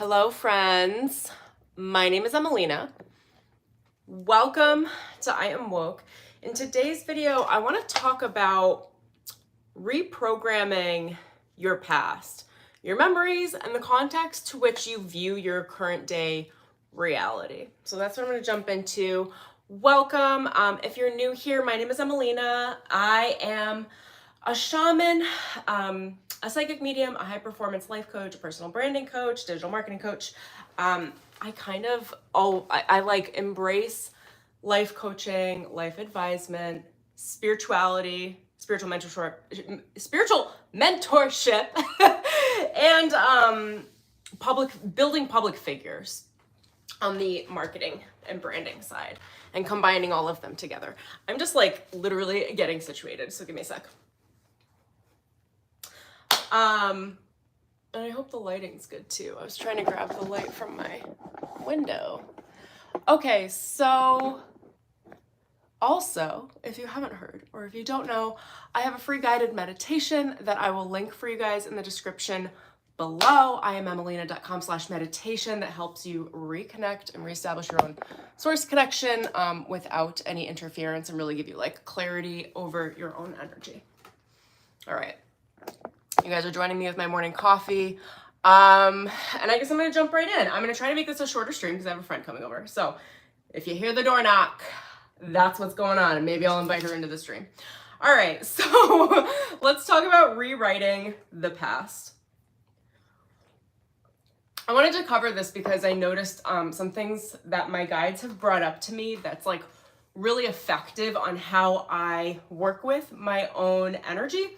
Hello, friends. My name is Emelina. Welcome to I Am Woke. In today's video, I want to talk about reprogramming your past, your memories, and the context to which you view your current day reality. So that's what I'm going to jump into. Welcome. If you're new here, my name is Emelina. I am a shaman, a psychic medium, a high performance life coach, a personal branding coach, digital marketing coach. I like embrace life coaching, life advisement, spirituality, spiritual mentorship, and building public figures on the marketing and branding side and combining all of them together. I'm just like literally getting situated, so give me a sec. And I hope the lighting's good too. I was trying to grab the light from my window. Okay, so also, if you haven't heard or if you don't know, I have a free guided meditation that I will link for you guys in the description below. IamEmelina.com/meditation that helps you reconnect and reestablish your own source connection without any interference and really give you like clarity over your own energy. All right. You guys are joining me with my morning coffee. And I guess I'm going to jump right in. I'm going to try to make this a shorter stream because I have a friend coming over. So if you hear the door knock, that's what's going on. And maybe I'll invite her into the stream. All right. So let's talk about rewriting the past. I wanted to cover this because I noticed some things that my guides have brought up to me that's like really effective on how I work with my own energy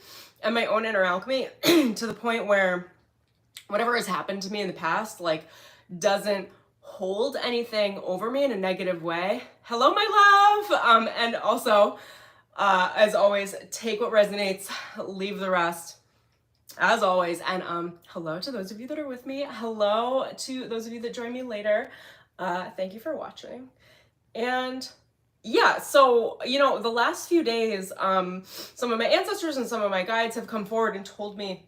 and my own inner alchemy to the point where whatever has happened to me in the past, like, doesn't hold anything over me in a negative way. Hello, my love. And also, as always, take what resonates, leave the rest, as always. And hello to those of you that are with me. Hello to those of you that join me later. Thank you for watching. And yeah, so, you know, the last few days, some of my ancestors and some of my guides have come forward and told me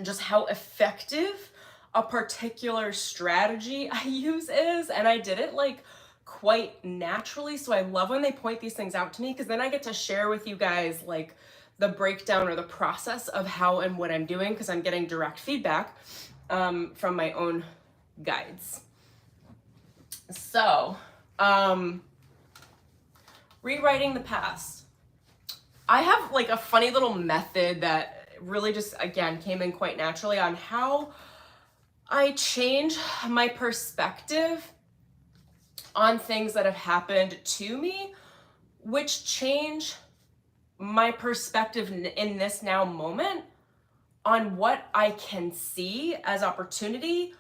just how effective a particular strategy I use is. And I did it like quite naturally. So I love when they point these things out to me because then I get to share with you guys like the breakdown or the process of how and what I'm doing because I'm getting direct feedback from my own guides. So, rewriting the past. I have like a funny little method that really just, again, came in quite naturally on how I change my perspective on things that have happened to me, which change my perspective in this now moment on what I can see as opportunity.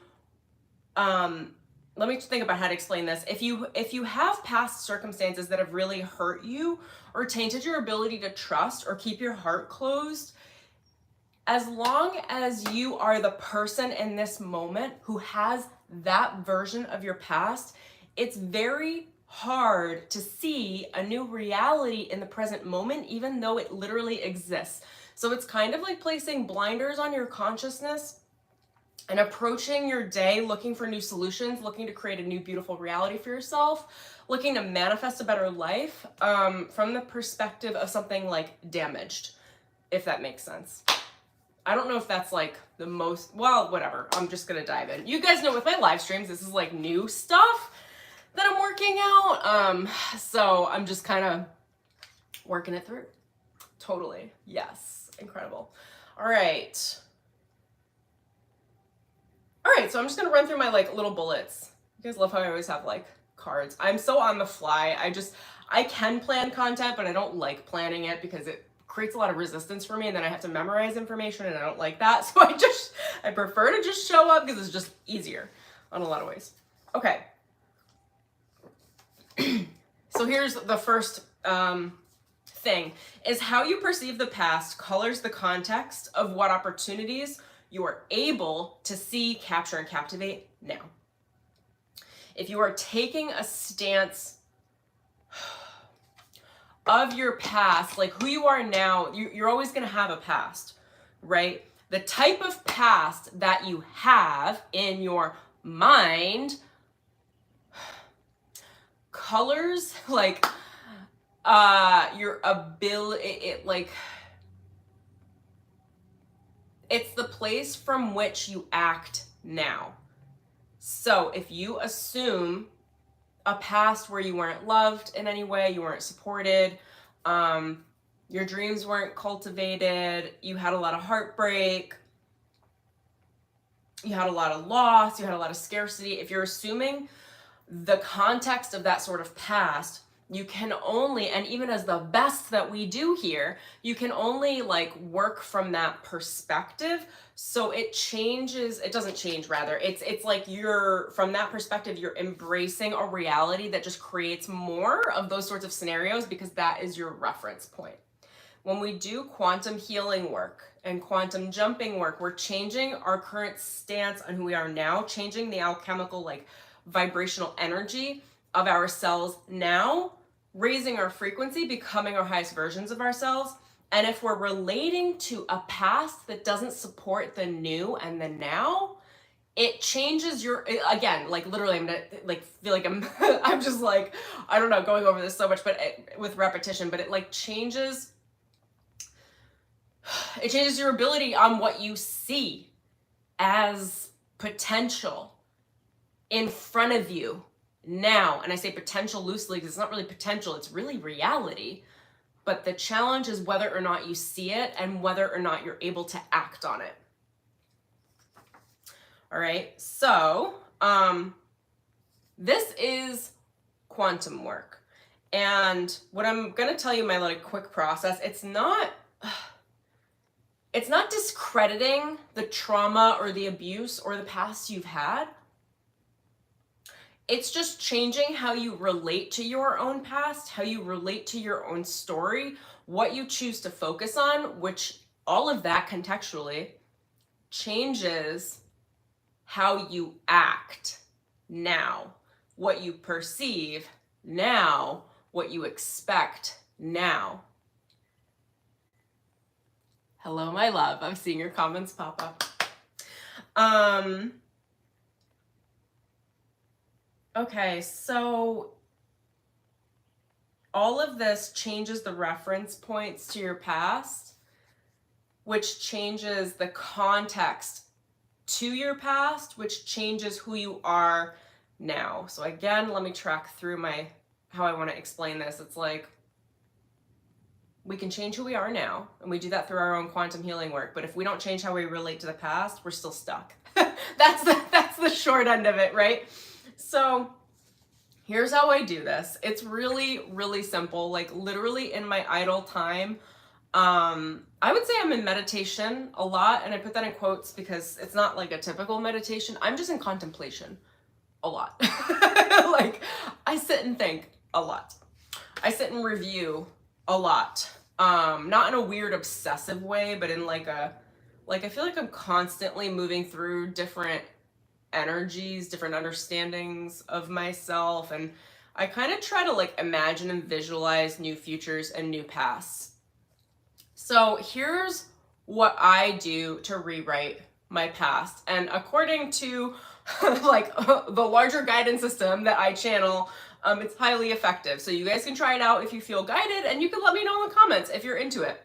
Let me think about how to explain this. If you have past circumstances that have really hurt you or tainted your ability to trust or keep your heart closed, as long as you are the person in this moment who has that version of your past, it's very hard to see a new reality in the present moment, even though it literally exists. So it's kind of like placing blinders on your consciousness and approaching your day looking for new solutions, looking to create a new beautiful reality for yourself, looking to manifest a better life from the perspective of something like damaged, if that makes sense. I don't know if that's like the most, well, whatever. I'm just going to dive in. You guys know with my live streams, this is like new stuff that I'm working out. So I'm just kind of working it through. Totally. Yes. Incredible. All right. So I'm just going to run through my like little bullets. You guys love how I always have like cards. I'm so on the fly. I can plan content, but I don't like planning it because it creates a lot of resistance for me and then I have to memorize information and I don't like that. So I prefer to just show up because it's just easier on a lot of ways. Okay. So here's the first thing is how you perceive the past colors the context of what opportunities you are able to see, capture, and captivate now. If you are taking a stance of your past, like who you are now, you're always going to have a past, right? The type of past that you have in your mind, colors, like your ability, it's the place from which you act now. So if you assume a past where you weren't loved in any way, you weren't supported, your dreams weren't cultivated, you had a lot of heartbreak, you had a lot of loss, you had a lot of scarcity, if you're assuming the context of that sort of past, you can only, and even as the best that we do here, you can only like work from that perspective. So it changes, it doesn't change rather. It's like you're, from that perspective, you're embracing a reality that just creates more of those sorts of scenarios because that is your reference point. When we do quantum healing work and quantum jumping work, we're changing our current stance on who we are now, changing the alchemical, like vibrational energy of ourselves now, raising our frequency, becoming our highest versions of ourselves. And if we're relating to a past that doesn't support the new and the now, it changes your, again, like literally I'm gonna like feel like I'm I'm just like, I don't know, going over this so much, but with repetition, but it like changes your ability on what you see as potential in front of you now. And I say potential loosely because it's not really potential, it's really reality. But the challenge is whether or not you see it and whether or not you're able to act on it. All right, so this is quantum work. And what I'm gonna tell you, my like quick process, it's not discrediting the trauma or the abuse or the past you've had. It's just changing how you relate to your own past, how you relate to your own story, what you choose to focus on, which all of that contextually changes how you act now, what you perceive now, what you expect now. Hello, my love. I'm seeing your comments pop up. Okay, so all of this changes the reference points to your past, which changes the context to your past, which changes who you are now. So again, let me track through how I want to explain this. It's like, we can change who we are now, and we do that through our own quantum healing work. But if we don't change how we relate to the past, we're still stuck. That's the short end of it, right? So here's how I do this. It's really, really simple. Like literally in my idle time, I would say I'm in meditation a lot, and I put that in quotes because it's not like a typical meditation. I'm just in contemplation a lot. Like I sit and think a lot. I sit and review a lot. Not in a weird obsessive way, but in like I feel like I'm constantly moving through different energies, different understandings of myself, and I kind of try to like imagine and visualize new futures and new pasts. So here's what I do to rewrite my past, and according to like the larger guidance system that I channel, it's highly effective. So you guys can try it out if you feel guided, and you can let me know in the comments if you're into it.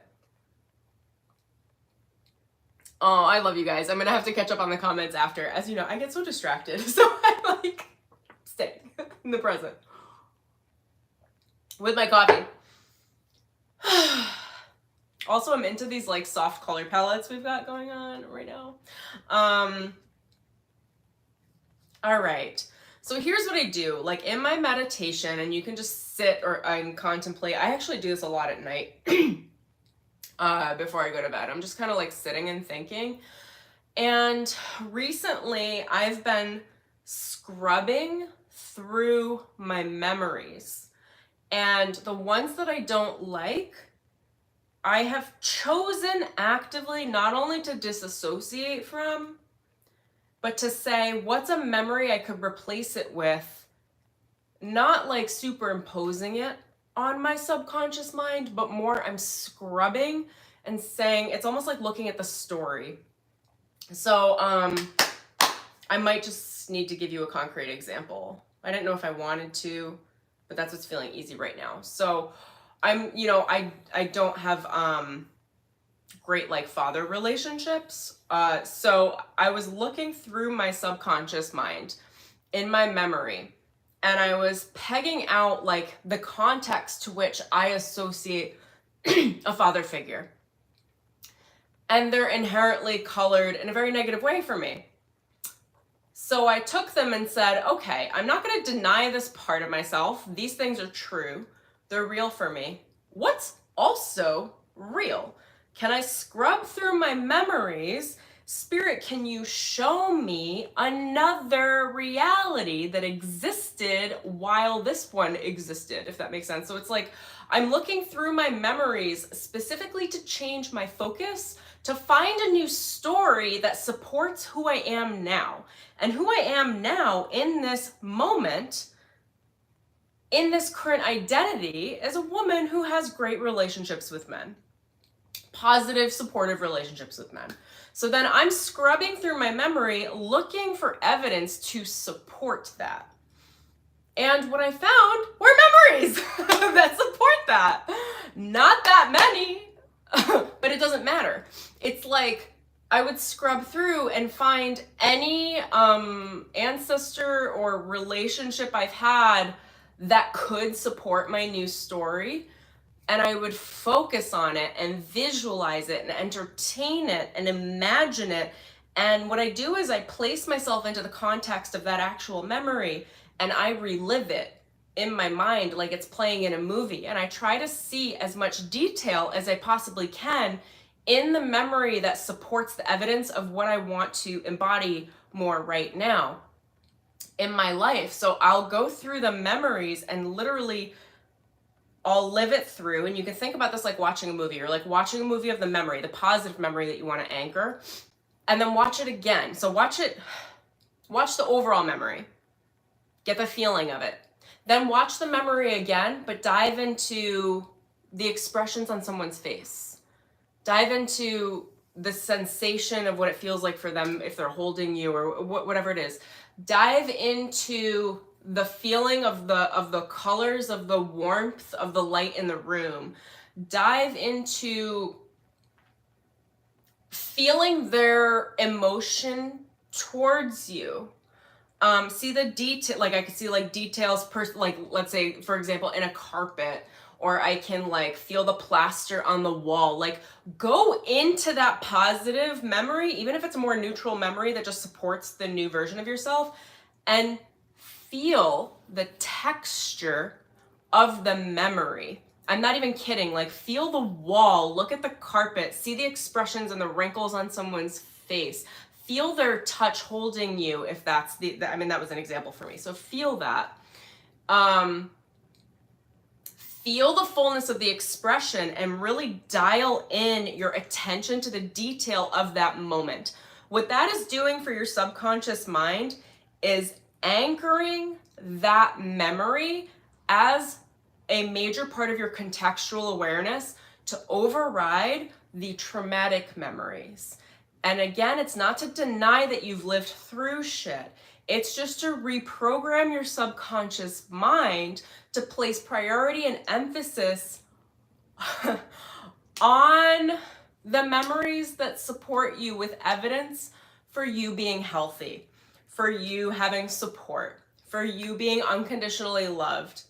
Oh, I love you guys. I'm gonna have to catch up on the comments after. As you know, I get so distracted, so I like stay in the present with my coffee. Also, I'm into these like soft color palettes we've got going on right now. All right. So here's what I do. Like in my meditation, and you can just sit and contemplate. I actually do this a lot at night. Before I go to bed. I'm just kind of like sitting and thinking. And recently I've been scrubbing through my memories. And the ones that I don't like, I have chosen actively not only to disassociate from, but to say, what's a memory I could replace it with? Not like superimposing it on my subconscious mind, but more I'm scrubbing and saying, it's almost like looking at the story. So I might just need to give you a concrete example. I didn't know if I wanted to, but that's what's feeling easy right now. So I'm, you know, I don't have great like father relationships. So I was looking through my subconscious mind in my memory, and I was pegging out like the context to which I associate a father figure. And they're inherently colored in a very negative way for me. So I took them and said, okay, I'm not going to deny this part of myself. These things are true. They're real for me. What's also real? Can I scrub through my memories? Spirit, can you show me another reality that existed while this one existed, if that makes sense? So it's like I'm looking through my memories specifically to change my focus, to find a new story that supports who I am now. And who I am now in this moment, in this current identity, is a woman who has great relationships with men. Positive, supportive relationships with men. So then I'm scrubbing through my memory, looking for evidence to support that. And what I found were memories that support that. Not that many, but it doesn't matter. It's like I would scrub through and find any ancestor or relationship I've had that could support my new story. And I would focus on it and visualize it and entertain it and imagine it. And what I do is I place myself into the context of that actual memory and I relive it in my mind like it's playing in a movie. And I try to see as much detail as I possibly can in the memory that supports the evidence of what I want to embody more right now in my life. So I'll go through the memories and literally I'll live it through. And you can think about this like watching a movie, or like watching a movie of the memory, the positive memory that you want to anchor, and then watch it again. So watch the overall memory, get the feeling of it. Then watch the memory again, but dive into the expressions on someone's face. Dive into the sensation of what it feels like for them if they're holding you or whatever it is. Dive into the feeling of the colors, of the warmth, of the light in the room. Dive into feeling their emotion towards you. See the detail, like I could see like details, like let's say, for example, in a carpet, or I can like feel the plaster on the wall. Like go into that positive memory, even if it's a more neutral memory that just supports the new version of yourself, and feel the texture of the memory. I'm not even kidding. Like feel the wall, look at the carpet, see the expressions and the wrinkles on someone's face. Feel their touch holding you, if that's I mean, that was an example for me. So feel that. Feel the fullness of the expression and really dial in your attention to the detail of that moment. What that is doing for your subconscious mind is anchoring that memory as a major part of your contextual awareness to override the traumatic memories. And again, it's not to deny that you've lived through shit. It's just to reprogram your subconscious mind to place priority and emphasis on the memories that support you with evidence for you being healthy, for you having support, for you being unconditionally loved.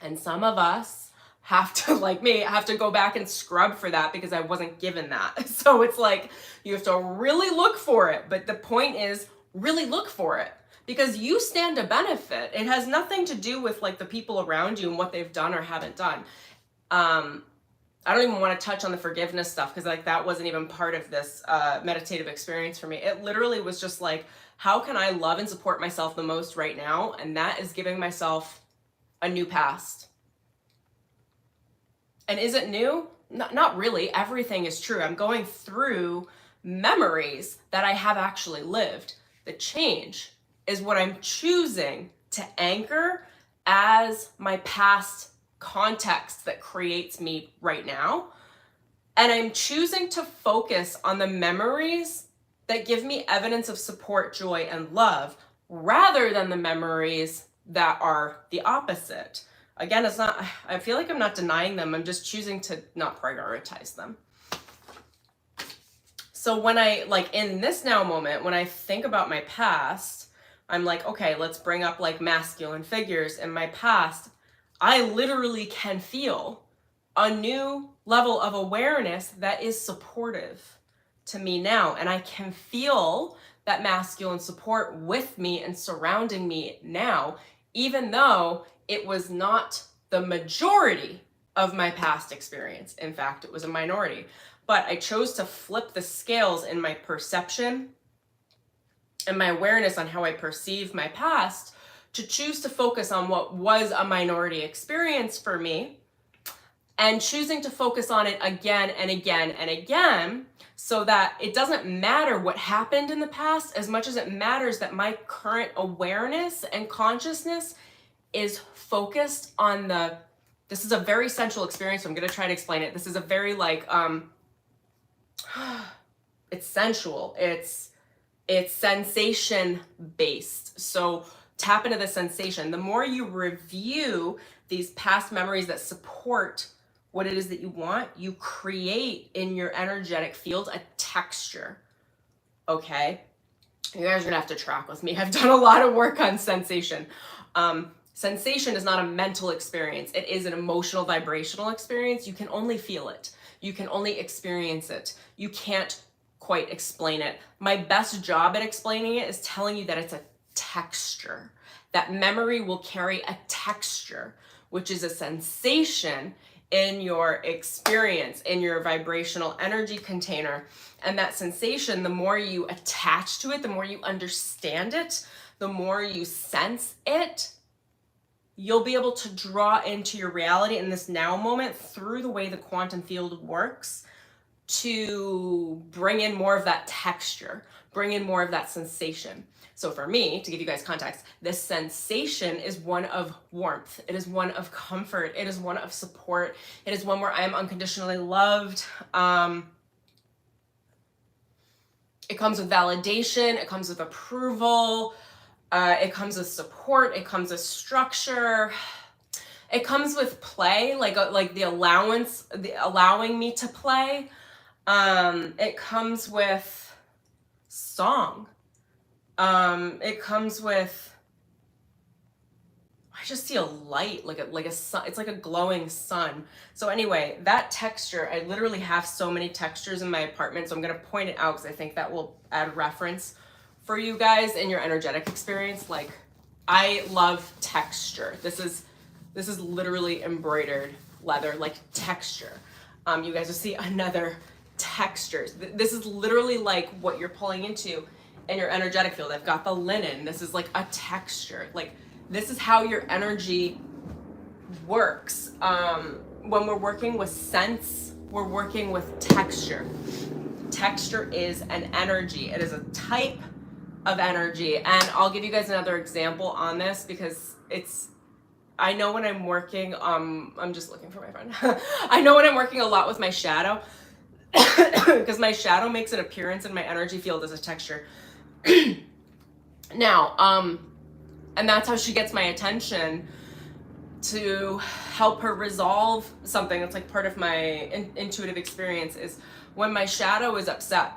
And some of us have to, like me, have to go back and scrub for that because I wasn't given that. So it's like, you have to really look for it. But the point is, really look for it because you stand to benefit. It has nothing to do with like the people around you and what they've done or haven't done. I don't even want to touch on the forgiveness stuff because like that wasn't even part of this meditative experience for me. It literally was just like, how can I love and support myself the most right now? And that is giving myself a new past. And is it new? Not really. Everything is true. I'm going through memories that I have actually lived. The change is what I'm choosing to anchor as my past context that creates me right now. And I'm choosing to focus on the memories that give me evidence of support, joy, and love, rather than the memories that are the opposite. Again, it's not, I feel like I'm not denying them. I'm just choosing to not prioritize them. So when I, like in this now moment, when I think about my past, I'm like, okay, let's bring up like masculine figures in my past. I literally can feel a new level of awareness that is supportive to me now. And I can feel that masculine support with me and surrounding me now, even though it was not the majority of my past experience. In fact, it was a minority. But I chose to flip the scales in my perception and my awareness on how I perceive my past to choose to focus on what was a minority experience for me, and choosing to focus on it again and again and again, so that it doesn't matter what happened in the past as much as it matters that my current awareness and consciousness is focused on this is a very sensual experience, so I'm going to try to explain it. This is a very like, it's sensual. It's sensation based. So tap into the sensation. The more you review these past memories that support what it is that you want, you create in your energetic field a texture. Okay? You guys are gonna have to track with me. I've done a lot of work on sensation. Sensation is not a mental experience. It is an emotional, vibrational experience. You can only feel it. You can only experience it. You can't quite explain it. My best job at explaining it is telling you that it's a texture. That memory will carry a texture, which is a sensation in your experience, in your vibrational energy container. And that sensation, the more you attach to it, the more you understand it, the more you sense it, you'll be able to draw into your reality in this now moment through the way the quantum field works to bring in more of that texture, bring in more of that sensation. So for me, to give you guys context, this sensation is one of warmth. It is one of comfort. It is one of support. It is one where I am unconditionally loved. It comes with validation. It comes with approval. It comes with support. It comes with structure. It comes with play, like the allowance, the allowing me to play. It comes with song. It comes with, I just see a light, like a sun. It's like a glowing sun. So anyway, that texture, I literally have so many textures in my apartment. So I'm going to point it out because I think that will add reference for you guys in your energetic experience. Like, I love texture. This is literally embroidered leather, like texture. You guys will see another textures. This is literally like what you're pulling into in your energetic field. I've got the linen. This is like a texture. Like, this is how your energy works. When we're working with sense, we're working with texture. Texture is an energy. It is a type of energy. And I'll give you guys another example on this because I know when I'm working, I'm just looking for my friend. I know when I'm working a lot with my shadow, because my shadow makes an appearance in my energy field as a texture. Now, and that's how she gets my attention, to help her resolve something. That's like part of my intuitive experience, is when my shadow is upset,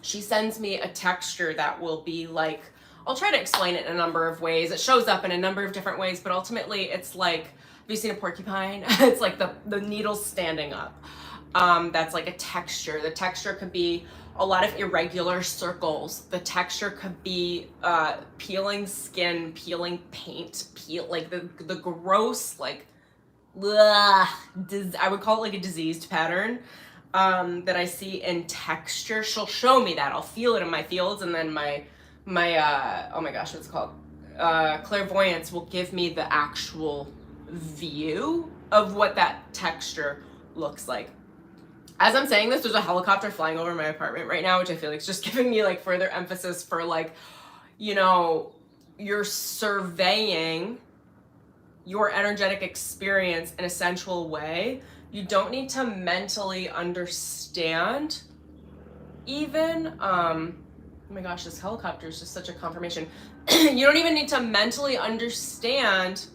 she sends me a texture that will be like, I'll try to explain it in a number of ways. It shows up in a number of different ways, but ultimately it's like, have you seen a porcupine? It's like the needles standing up. That's like a texture. The texture could be a lot of irregular circles. The texture could be peeling skin, peeling paint, like the gross, like, I would call it like a diseased pattern that I see in texture. She'll show me that. I'll feel it in my fields, and then my oh my gosh, what's it called? Clairvoyance will give me the actual view of what that texture looks like. As I'm saying this, there's a helicopter flying over my apartment right now, which I feel like is just giving me like further emphasis for like, you know, you're surveying your energetic experience in a sensual way. You don't need to mentally understand even, oh my gosh, this helicopter is just such a confirmation. You don't even need to mentally understand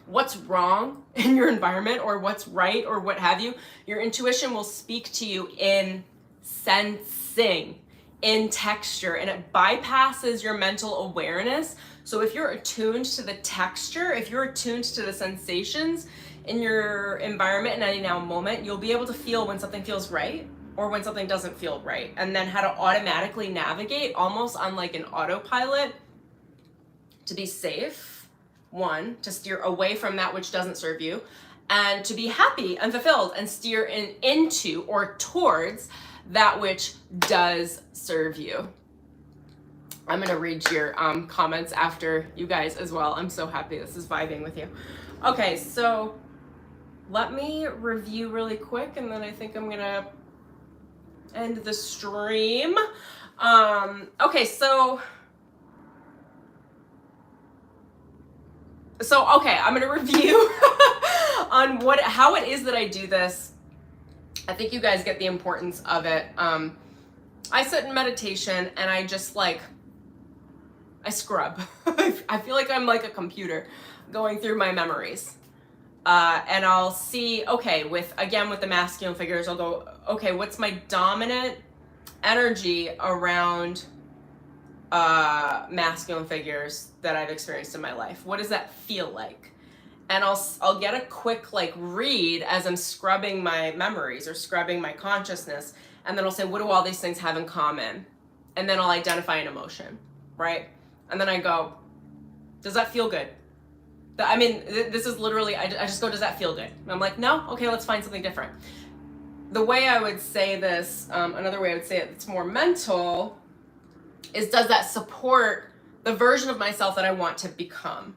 what's wrong in your environment or what's right or what have you. Your intuition will speak to you in sensing, in texture, and it bypasses your mental awareness. So if you're attuned to the texture, if you're attuned to the sensations in your environment in any now moment, you'll be able to feel when something feels right or when something doesn't feel right, and then how to automatically navigate almost on like an autopilot to be safe, one, to steer away from that which doesn't serve you, and to be happy and fulfilled and steer into or towards that which does serve you. I'm gonna read your comments after you guys as well. I'm so happy this is vibing with you. Okay, so let me review really quick, and then I think I'm gonna end the stream. Okay, so okay, I'm gonna review on how it is that I do this. I think you guys get the importance of it. I sit in meditation and I just like, I scrub. I feel like I'm like a computer going through my memories. And I'll see, okay, with the masculine figures, I'll go, okay, what's my dominant energy around masculine figures that I've experienced in my life? What does that feel like? And I'll get a quick like read as I'm scrubbing my memories or scrubbing my consciousness, and then I'll say, what do all these things have in common? And then I'll identify an emotion, right? And then I go, does that feel good? I mean, this is literally, I just go, does that feel good? And I'm like, no? Okay, let's find something different. The way I would say this, another way I would say it, it's more mental, is does that support the version of myself that I want to become?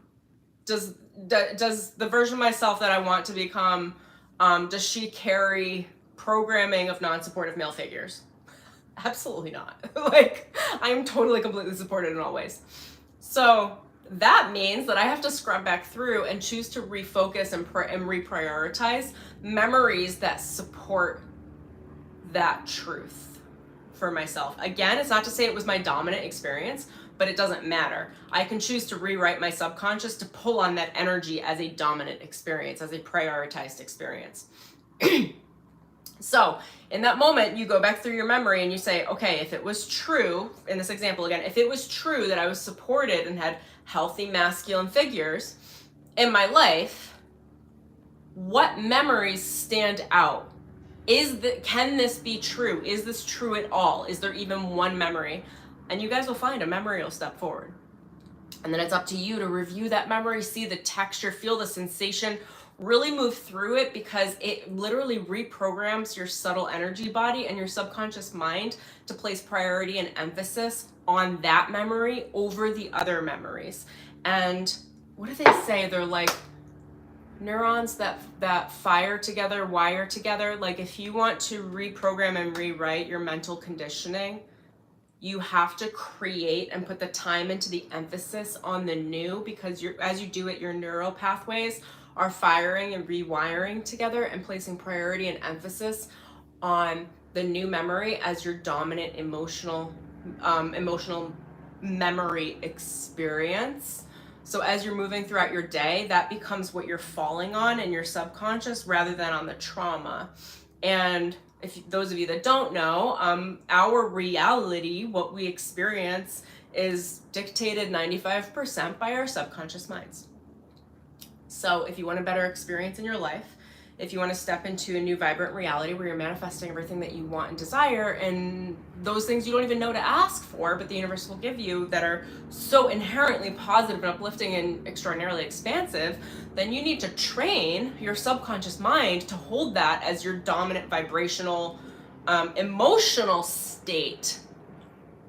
Does the version of myself that I want to become, does she carry programming of non-supportive male figures? Absolutely not. Like, I'm totally, completely supported in all ways. So that means that I have to scrub back through and choose to refocus and reprioritize memories that support that truth for myself. Again, it's not to say it was my dominant experience, but it doesn't matter. I can choose to rewrite my subconscious to pull on that energy as a dominant experience, as a prioritized experience. So in that moment, you go back through your memory and you say, okay, if it was true, in this example again, if it was true that I was supported and had healthy masculine figures in my life, what memories stand out? Can this be true? Is this true at all? Is there even one memory? And you guys will find a memory will step forward. And then it's up to you to review that memory, see the texture, feel the sensation, really move through it, because it literally reprograms your subtle energy body and your subconscious mind to place priority and emphasis on that memory over the other memories. And what do they say? They're like neurons that fire together, wire together. Like if you want to reprogram and rewrite your mental conditioning, you have to create and put the time into the emphasis on the new, because as you do it, your neural pathways are firing and rewiring together and placing priority and emphasis on the new memory as your dominant emotional memory experience. So as you're moving throughout your day, that becomes what you're falling on in your subconscious rather than on the trauma. And if those of you that don't know, our reality, what we experience, is dictated 95% by our subconscious minds. So if you want a better experience in your life, if you want to step into a new vibrant reality where you're manifesting everything that you want and desire, and those things you don't even know to ask for, but the universe will give you, that are so inherently positive and uplifting and extraordinarily expansive, then you need to train your subconscious mind to hold that as your dominant vibrational, emotional state,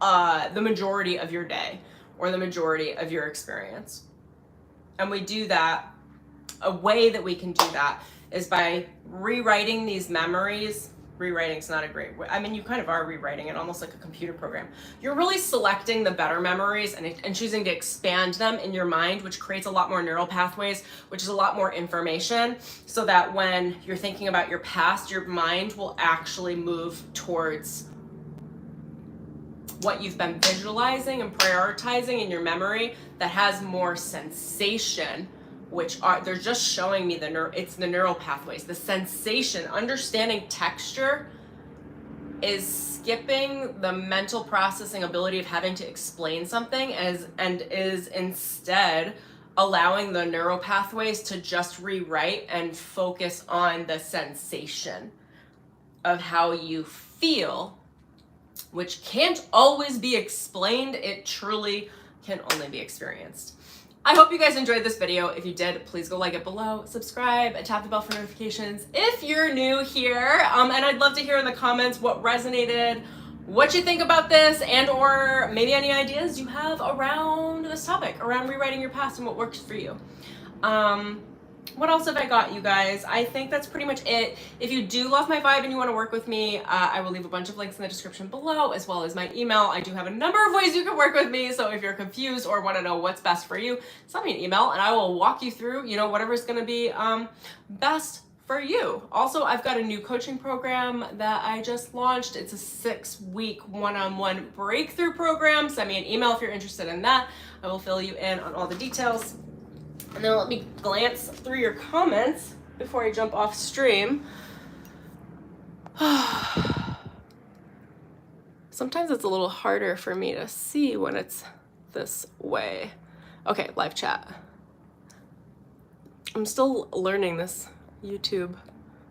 the majority of your day or the majority of your experience. And we do that, a way that we can do that is by rewriting these memories. Rewriting's not a great way. I mean, you kind of are rewriting it, almost like a computer program. You're really selecting the better memories and choosing to expand them in your mind, which creates a lot more neural pathways, which is a lot more information, so that when you're thinking about your past, your mind will actually move towards what you've been visualizing and prioritizing in your memory that has more sensation, which are, they're just showing me it's the neural pathways. The sensation, understanding texture is skipping the mental processing ability of having to explain something and is instead allowing the neural pathways to just rewrite and focus on the sensation of how you feel, which can't always be explained. It truly can only be experienced. I hope you guys enjoyed this video. If you did, please go like it below, subscribe, and tap the bell for notifications if you're new here. And I'd love to hear in the comments what resonated, what you think about this, and or maybe any ideas you have around this topic, around rewriting your past and what works for you. What else have I got, you guys? I think that's pretty much it. If you do love my vibe and you want to work with me, I will leave a bunch of links in the description below, as well as my email. I do have a number of ways you can work with me, so if you're confused or want to know what's best for you, send me an email and I will walk you through, you know, whatever's going to be best for you. Also, I've got a new coaching program that I just launched. It's a 6-week one-on-one breakthrough program. Send me an email if you're interested in that. I will fill you in on all the details. And then let me glance through your comments before I jump off stream. Sometimes it's a little harder for me to see when it's this way. Okay, live chat. I'm still learning this YouTube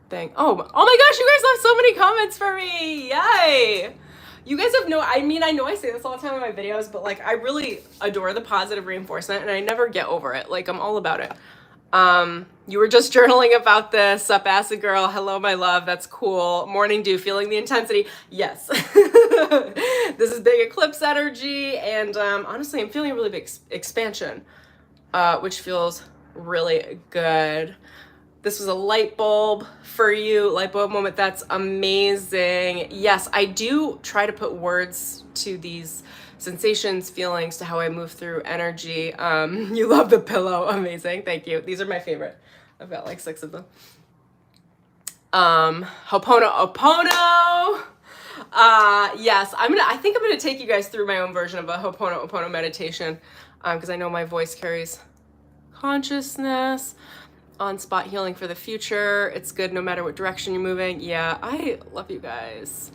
thing. Oh my gosh, you guys have so many comments for me. Yay! You guys have I know I say this all the time in my videos, but like I really adore the positive reinforcement and I never get over it. Like I'm all about it. You were just journaling about this. Sup, acid girl. Hello, my love. That's cool. Morning dew, feeling the intensity. Yes. This is big eclipse energy. And honestly, I'm feeling a really big expansion, which feels really good. This was a light bulb for you, light bulb moment. That's amazing. Yes, I do try to put words to these sensations, feelings, to how I move through energy. You love the pillow. Amazing. Thank you. These are my favorite. I've got like 6 of them. Ho'oponopono. Yes, I think I'm gonna take you guys through my own version of a Ho'oponopono meditation, because I know my voice carries consciousness. On-spot healing for the future. It's good no matter what direction you're moving. Yeah, I love you guys.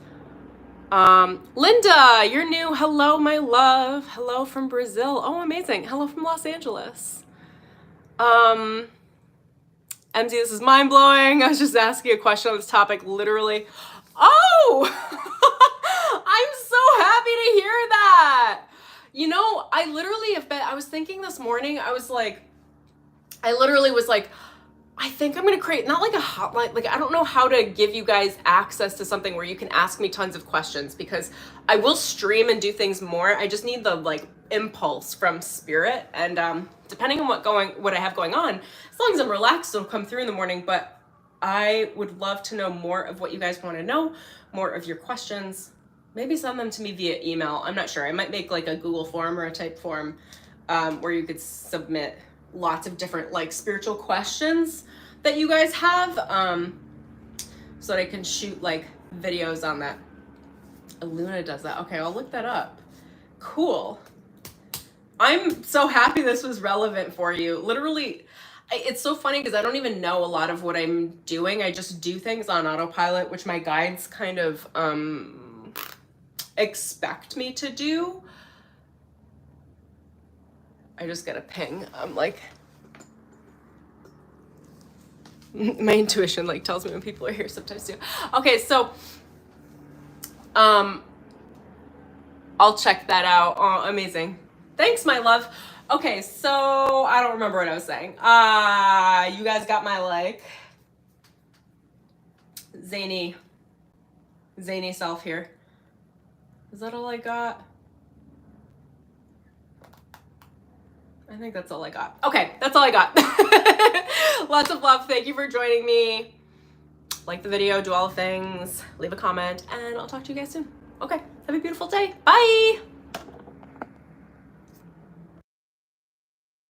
Linda, you're new. Hello, my love. Hello from Brazil. Oh, amazing. Hello from Los Angeles. MZ, this is mind-blowing. I was just asking a question on this topic, literally. Oh! I'm so happy to hear that. You know, I was thinking this morning, I literally was like, I think I'm going to create, not like a hotline, like I don't know how to give you guys access to something where you can ask me tons of questions, because I will stream and do things more. I just need the like impulse from spirit, and depending on what I have going on, as long as I'm relaxed, it'll come through in the morning. But I would love to know more of what you guys want to know, more of your questions. Maybe send them to me via email. I'm not sure. I might make like a Google form or a type form where you could submit lots of different like spiritual questions that you guys have, so that I can shoot like videos on that. Luna does that. Okay, I'll look that up. Cool. I'm so happy this was relevant for you. Literally, it's so funny because I don't even know a lot of what I'm doing. I just do things on autopilot, which my guides kind of expect me to do. I just get a ping. I'm like, my intuition like tells me when people are here sometimes too. Okay, so I'll check that out. Oh, amazing. Thanks, my love. Okay, so I don't remember what I was saying. You guys got my like zany self here. Is that all I got? I think that's all I got. Okay, that's all I got. Lots of love. Thank you for joining me. Like the video, do all the things, leave a comment, and I'll talk to you guys soon. Okay, have a beautiful day. Bye.